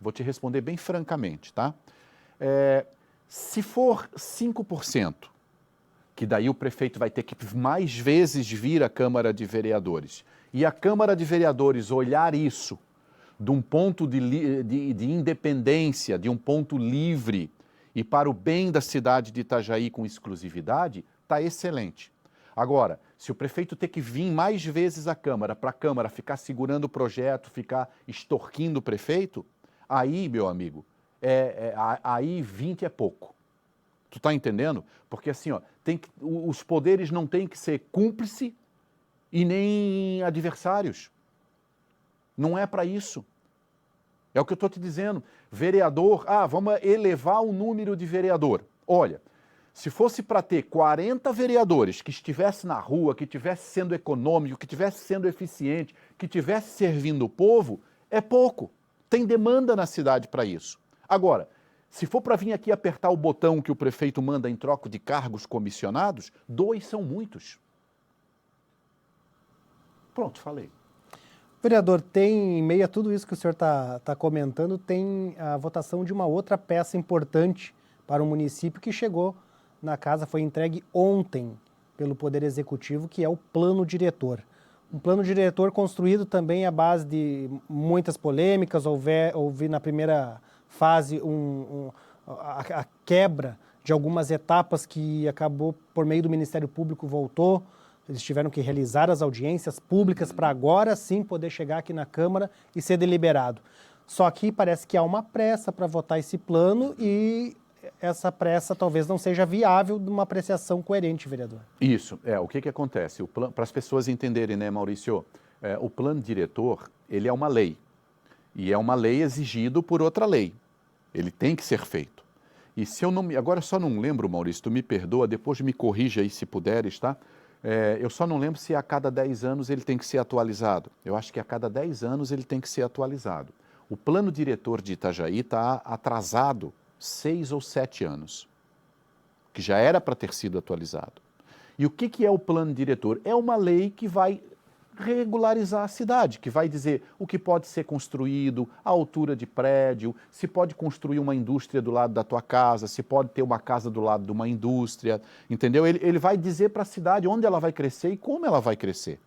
Vou te responder bem francamente, tá? Se for 5%, que daí o prefeito vai ter que mais vezes vir à Câmara de Vereadores, e a Câmara de Vereadores olhar isso de um ponto de independência, de um ponto livre e para o bem da cidade de Itajaí com exclusividade, está excelente. Agora, se o prefeito ter que vir mais vezes à Câmara, para a Câmara ficar segurando o projeto, ficar extorquindo o prefeito, aí, meu amigo, aí 20 é pouco. Tu tá entendendo? Porque assim, ó, os poderes não têm que ser cúmplice e nem adversários. Não é para isso. É o que eu estou te dizendo. Vereador, vamos elevar o número de vereador. Olha, se fosse para ter 40 vereadores que estivessem na rua, que estivesse sendo econômico, que estivesse sendo eficiente, que estivesse servindo o povo, é pouco. Tem demanda na cidade para isso. Agora, se for para vir aqui apertar o botão que o prefeito manda em troca de cargos comissionados, 2 são muitos. Pronto, falei. Vereador, tem, em meio a tudo isso que o senhor está comentando, tem a votação de uma outra peça importante para o município que chegou na casa, foi entregue ontem pelo Poder Executivo, que é o Plano Diretor. Um plano diretor construído também à base de muitas polêmicas, houve na primeira fase a quebra de algumas etapas que acabou, por meio do Ministério Público, voltou. Eles tiveram que realizar as audiências públicas para agora sim poder chegar aqui na Câmara e ser deliberado. Só que parece que há uma pressa para votar esse plano e essa pressa talvez não seja viável de uma apreciação coerente, vereador. Isso, o que acontece? Para as pessoas entenderem, né, Maurício, o plano diretor, ele é uma lei, e é uma lei exigido por outra lei. Ele tem que ser feito. E se eu não agora eu só não lembro, Maurício, tu me perdoa, depois me corrija aí se puderes, tá? Eu só não lembro se a cada 10 anos ele tem que ser atualizado. Eu acho que a cada 10 anos ele tem que ser atualizado. O plano diretor de Itajaí está atrasado 6 ou 7 anos, que já era para ter sido atualizado. E o que é o plano diretor? É uma lei que vai regularizar a cidade, que vai dizer o que pode ser construído, a altura de prédio, se pode construir uma indústria do lado da tua casa, se pode ter uma casa do lado de uma indústria, entendeu? Ele vai dizer para a cidade onde ela vai crescer e como ela vai crescer.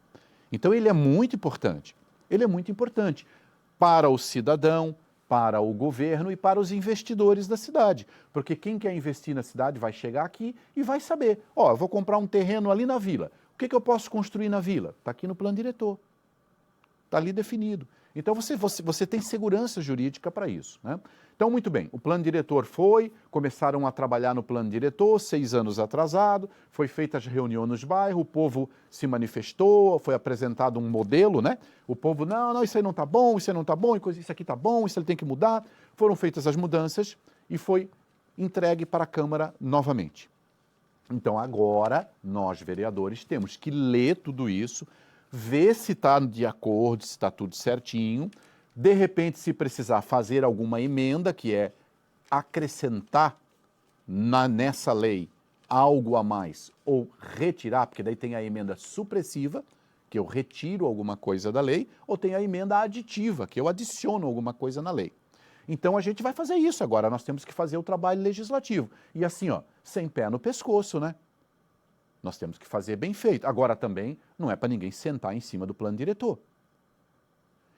Então ele é muito importante. Ele é muito importante para o cidadão, para o governo e para os investidores da cidade. Porque quem quer investir na cidade vai chegar aqui e vai saber, eu vou comprar um terreno ali na vila. O que eu posso construir na vila? Está aqui no plano diretor. Está ali definido. Então você tem segurança jurídica para isso, né? Então, muito bem, o plano diretor começaram a trabalhar no plano diretor, 6 anos atrasado, foi feita as reuniões nos bairros, o povo se manifestou, foi apresentado um modelo, né? O povo, não, isso aí não está bom, isso aí não está bom, isso aqui está bom, isso ele tem que mudar. Foram feitas as mudanças e foi entregue para a Câmara novamente. Então, agora, nós, vereadores, temos que ler tudo isso, ver se está de acordo, se está tudo certinho. De repente, se precisar fazer alguma emenda, que é acrescentar nessa lei algo a mais, ou retirar, porque daí tem a emenda supressiva, que eu retiro alguma coisa da lei, ou tem a emenda aditiva, que eu adiciono alguma coisa na lei. Então a gente vai fazer isso agora, nós temos que fazer o trabalho legislativo. E assim, sem pé no pescoço, né? Nós temos que fazer bem feito. Agora também não é para ninguém sentar em cima do plano diretor.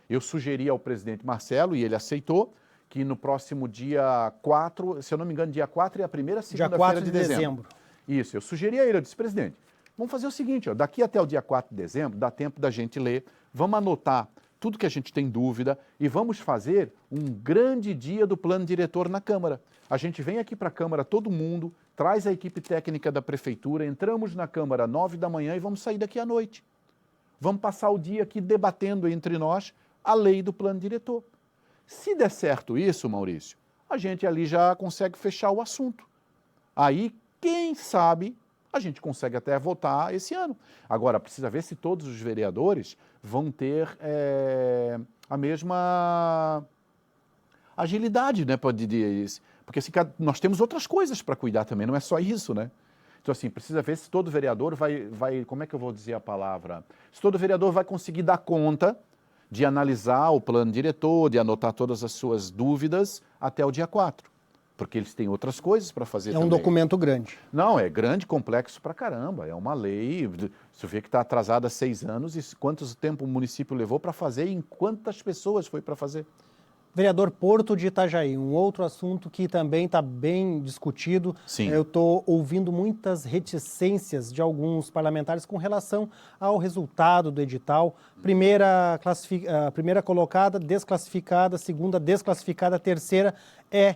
Eu sugeri ao presidente Marcelo, e ele aceitou, que no próximo dia 4, se eu não me engano, dia 4 é a primeira segunda-feira de dezembro. Isso, eu sugeri a ele, eu disse, presidente, vamos fazer o seguinte, daqui até o dia 4 de dezembro, dá tempo da gente ler, vamos anotar tudo que a gente tem dúvida e vamos fazer um grande dia do plano diretor na Câmara. A gente vem aqui para a Câmara, todo mundo, traz a equipe técnica da Prefeitura, entramos na Câmara às 9 da manhã e vamos sair daqui à noite. Vamos passar o dia aqui debatendo entre nós a lei do plano diretor. Se der certo isso, Maurício, a gente ali já consegue fechar o assunto. Aí, quem sabe, a gente consegue até votar esse ano. Agora, precisa ver se todos os vereadores vão ter a mesma agilidade, né? Porque assim, nós temos outras coisas para cuidar também, não é só isso, né? Então, assim, precisa ver se todo vereador vai, como é que eu vou dizer a palavra? Se todo vereador vai conseguir dar conta de analisar o plano diretor, de anotar todas as suas dúvidas até o dia 4. Porque eles têm outras coisas para fazer também. É um documento grande. Não, é grande, complexo pra caramba. É uma lei, você vê que está atrasada há 6 anos, e quanto tempo o município levou para fazer e em quantas pessoas foi para fazer. Vereador, Porto de Itajaí, um outro assunto que também está bem discutido. Sim. Eu estou ouvindo muitas reticências de alguns parlamentares com relação ao resultado do edital. Primeira colocada, desclassificada, segunda, desclassificada, terceira é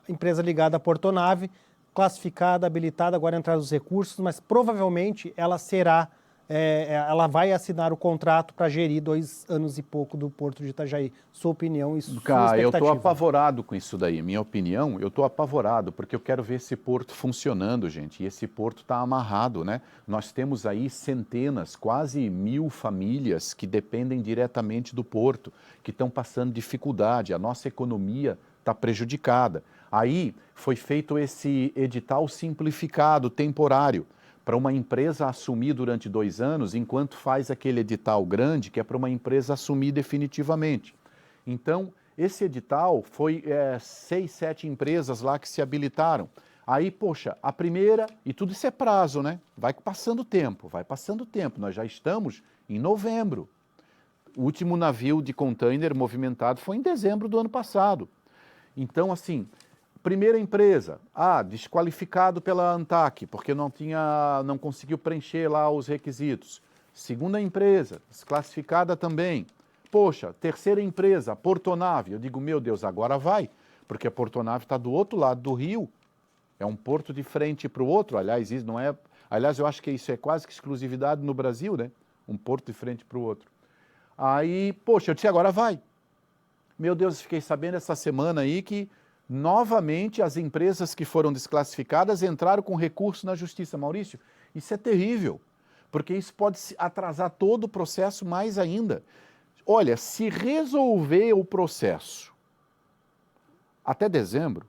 empresa ligada à Portonave, classificada, habilitada, agora entrar os recursos, mas provavelmente ela será, ela vai assinar o contrato para gerir 2 anos e pouco do Porto de Itajaí. Sua opinião e sua expectativa? Eu estou apavorado com isso daí. Minha opinião, eu estou apavorado, porque eu quero ver esse porto funcionando, gente. E esse porto está amarrado, né? Nós temos aí centenas, quase 1000 famílias que dependem diretamente do porto, que estão passando dificuldade. A nossa economia está prejudicada. Aí foi feito esse edital simplificado, temporário, para uma empresa assumir durante 2 anos, enquanto faz aquele edital grande, que é para uma empresa assumir definitivamente. Então, esse edital foi 6, 7 empresas lá que se habilitaram. Aí, poxa, a primeira, e tudo isso é prazo, né? Vai passando tempo. Nós já estamos em novembro. O último navio de container movimentado foi em dezembro do ano passado. Então, assim, primeira empresa, desqualificado pela ANTAC, porque não conseguiu preencher lá os requisitos. Segunda empresa, desclassificada também. Poxa, terceira empresa, Portonave. Eu digo, meu Deus, agora vai, porque a Portonave está do outro lado do rio. É um porto de frente para o outro. Aliás, isso não é. Aliás, eu acho que isso é quase que exclusividade no Brasil, né? Um porto de frente para o outro. Aí, poxa, eu disse, agora vai. Meu Deus, fiquei sabendo essa semana aí que, novamente, as empresas que foram desclassificadas entraram com recurso na justiça. Maurício, isso é terrível, porque isso pode atrasar todo o processo mais ainda. Olha, se resolver o processo até dezembro,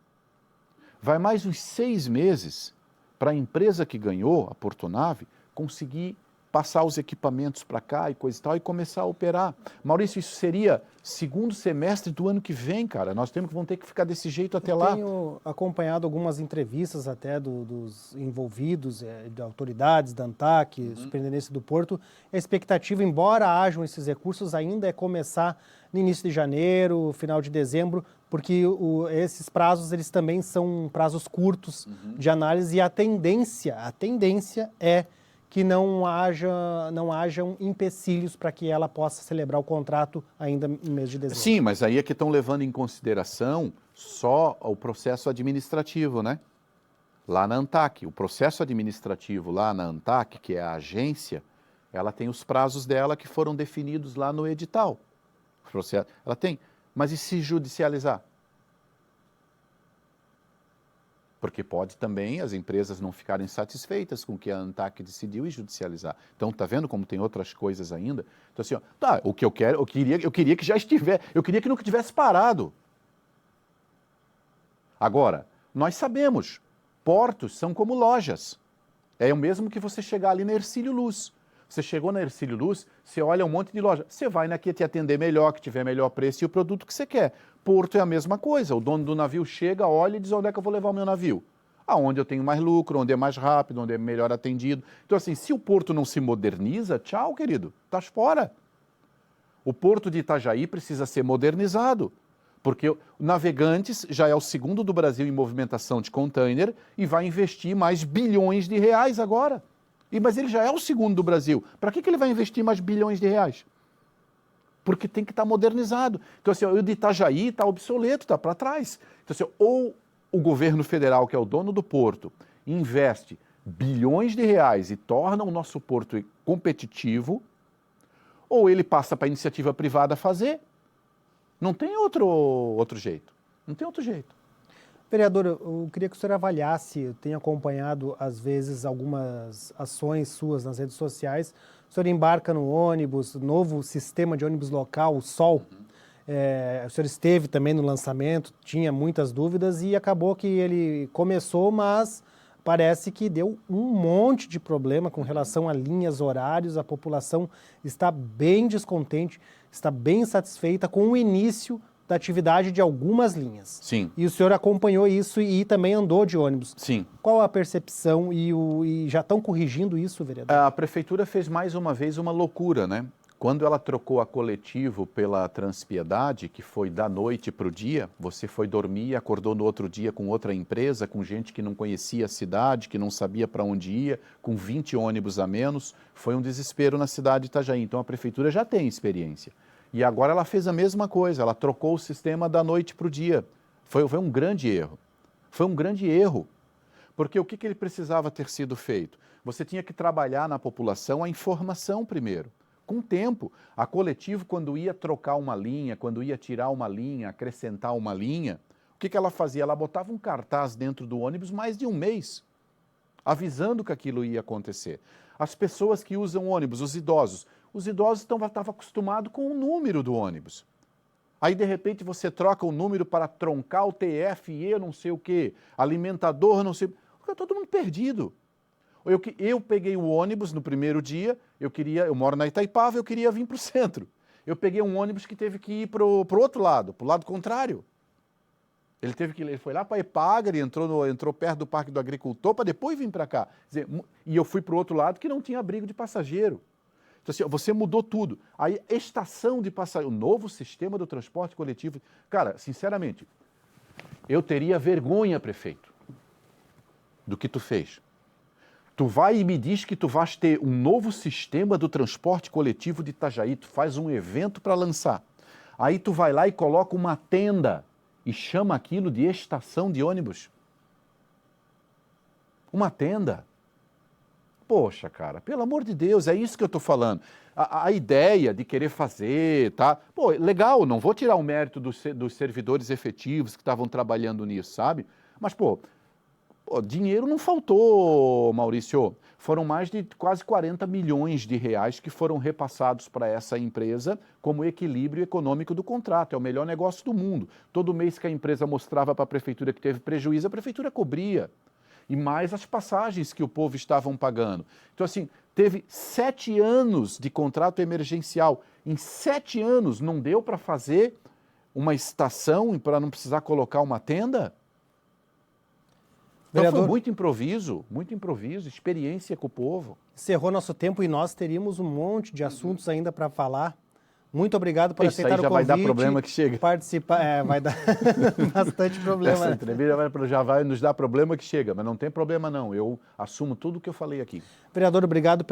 vai mais uns 6 meses para a empresa que ganhou, a Portonave, conseguir passar os equipamentos para cá e coisa e tal, e começar a operar. Maurício, isso seria segundo semestre do ano que vem, cara. Nós vamos ter que ficar desse jeito até lá. Tenho acompanhado algumas entrevistas até dos envolvidos, de autoridades, da ANTAC, Superintendência do Porto. A expectativa, embora hajam esses recursos, ainda é começar no início de janeiro, final de dezembro, porque esses prazos eles também são prazos curtos de análise, e a tendência é que não hajam empecilhos para que ela possa celebrar o contrato ainda no mês de dezembro. Sim, mas aí é que estão levando em consideração só o processo administrativo, né? Lá na ANTAC. O processo administrativo lá na ANTAC, que é a agência, ela tem os prazos dela que foram definidos lá no edital. Ela tem. Mas e se judicializar? Porque pode também as empresas não ficarem satisfeitas com o que a ANTAC decidiu e judicializar. Então, tá vendo como tem outras coisas ainda? Então, assim, o que eu quero, eu queria que já estivesse, eu queria que nunca tivesse parado. Agora, nós sabemos, portos são como lojas. É o mesmo que você chegar ali na Hercílio Luz. Você chegou na Hercílio Luz, você olha um monte de loja. Você vai na que te atender melhor, que tiver melhor preço e o produto que você quer. Porto é a mesma coisa. O dono do navio chega, olha e diz onde é que eu vou levar o meu navio. Aonde eu tenho mais lucro, onde é mais rápido, onde é melhor atendido. Então, assim, se o porto não se moderniza, tchau, querido, estás fora. O porto de Itajaí precisa ser modernizado, porque o Navegantes já é o segundo do Brasil em movimentação de container e vai investir mais bilhões de reais agora. Mas ele já é o segundo do Brasil. Para que ele vai investir mais bilhões de reais? porque tem que estar modernizado. Então, assim, o de Itajaí está obsoleto, está para trás. Então, assim, ou o governo federal, que é o dono do porto, investe bilhões de reais e torna o nosso porto competitivo, ou ele passa para a iniciativa privada fazer. Não tem outro jeito. Não tem outro jeito. Vereador, eu queria que o senhor avaliasse, eu tenho acompanhado às vezes algumas ações suas nas redes sociais, o senhor embarca no ônibus, novo sistema de ônibus local, o SOL, o senhor esteve também no lançamento, tinha muitas dúvidas e acabou que ele começou, mas parece que deu um monte de problema com relação a linhas, horários, a população está bem descontente, está bem insatisfeita com o início da atividade de algumas linhas. Sim. E o senhor acompanhou isso e também andou de ônibus. Sim. Qual a percepção e já estão corrigindo isso, vereador? A prefeitura fez mais uma vez uma loucura, né? Quando ela trocou a Coletivo pela Transpiedade, que foi da noite para o dia, você foi dormir e acordou no outro dia com outra empresa, com gente que não conhecia a cidade, que não sabia para onde ia, com 20 ônibus a menos, foi um desespero na cidade de Itajaí. Então a prefeitura já tem experiência. E agora ela fez a mesma coisa, ela trocou o sistema da noite para o dia. Foi um grande erro. Foi um grande erro. Porque o que ele precisava ter sido feito? Você tinha que trabalhar na população a informação primeiro. Com o tempo, a Coletivo, quando ia trocar uma linha, quando ia tirar uma linha, acrescentar uma linha, o que ela fazia? Ela botava um cartaz dentro do ônibus mais de um mês, avisando que aquilo ia acontecer. As pessoas que usam ônibus, os idosos estavam acostumados com o número do ônibus. Aí, de repente, você troca o número para troncar o TFE, não sei o quê, alimentador, não sei... Fica todo mundo perdido. Eu peguei o ônibus no primeiro dia, eu moro na Itaipava, eu queria vir para o centro. Eu peguei um ônibus que teve que ir para o outro lado, para o lado contrário. Ele foi lá para a Epagre, entrou perto do Parque do Agricultor para depois vir para cá. Quer dizer, e eu fui para o outro lado que não tinha abrigo de passageiro. Então, assim, você mudou tudo. Aí, estação de passageiro, o novo sistema do transporte coletivo. Cara, sinceramente, eu teria vergonha, prefeito, do que tu fez. Tu vai e me diz que tu vais ter um novo sistema do transporte coletivo de Itajaí, tu faz um evento para lançar. Aí tu vai lá e coloca uma tenda e chama aquilo de estação de ônibus. Uma tenda. Poxa, cara, pelo amor de Deus, é isso que eu estou falando. A ideia de querer fazer, tá? Pô, legal, não vou tirar o mérito dos servidores efetivos que estavam trabalhando nisso, sabe? Mas, dinheiro não faltou, Maurício. Foram mais de quase 40 milhões de reais que foram repassados para essa empresa como equilíbrio econômico do contrato. É o melhor negócio do mundo. Todo mês que a empresa mostrava para a prefeitura que teve prejuízo, a prefeitura cobria. E mais as passagens que o povo estavam pagando. Então, assim, teve 7 anos de contrato emergencial. Em 7 anos não deu para fazer uma estação e para não precisar colocar uma tenda? Então Vereador, foi muito improviso, experiência com o povo. encerrou nosso tempo e nós teríamos um monte de assuntos ainda para falar. Muito obrigado por Isso aceitar aí já o convite. vai dar problema que chega. Participar, vai dar bastante problema. Essa entrevista já vai nos dar problema que chega, mas não tem problema não, eu assumo tudo o que eu falei aqui. Vereador, obrigado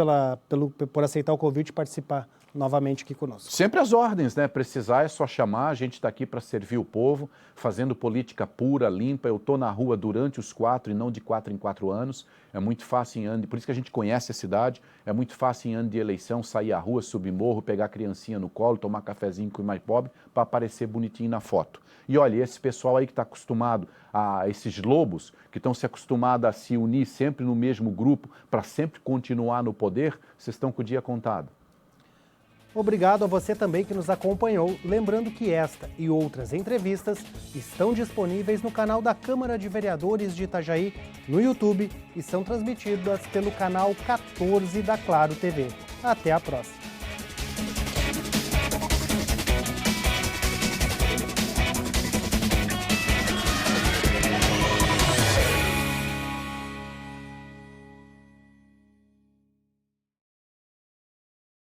por aceitar o convite e participar novamente aqui conosco. Sempre as ordens, né? Precisar é só chamar, a gente está aqui para servir o povo, fazendo política pura, limpa. Eu estou na rua durante os 4 e não de 4 em 4 anos. É muito fácil em ano, por isso que a gente conhece a cidade, é muito fácil em ano de eleição sair à rua, subir morro, pegar a criancinha no colo, tomar cafezinho com o mais pobre para aparecer bonitinho na foto. E olha, esse pessoal aí que está acostumado a esses lobos, que estão se acostumados a se unir sempre no mesmo grupo para sempre continuar no poder, vocês estão com o dia contado. Obrigado a você também que nos acompanhou. Lembrando que esta e outras entrevistas estão disponíveis no canal da Câmara de Vereadores de Itajaí, no YouTube, e são transmitidas pelo canal 14 da Claro TV. Até a próxima.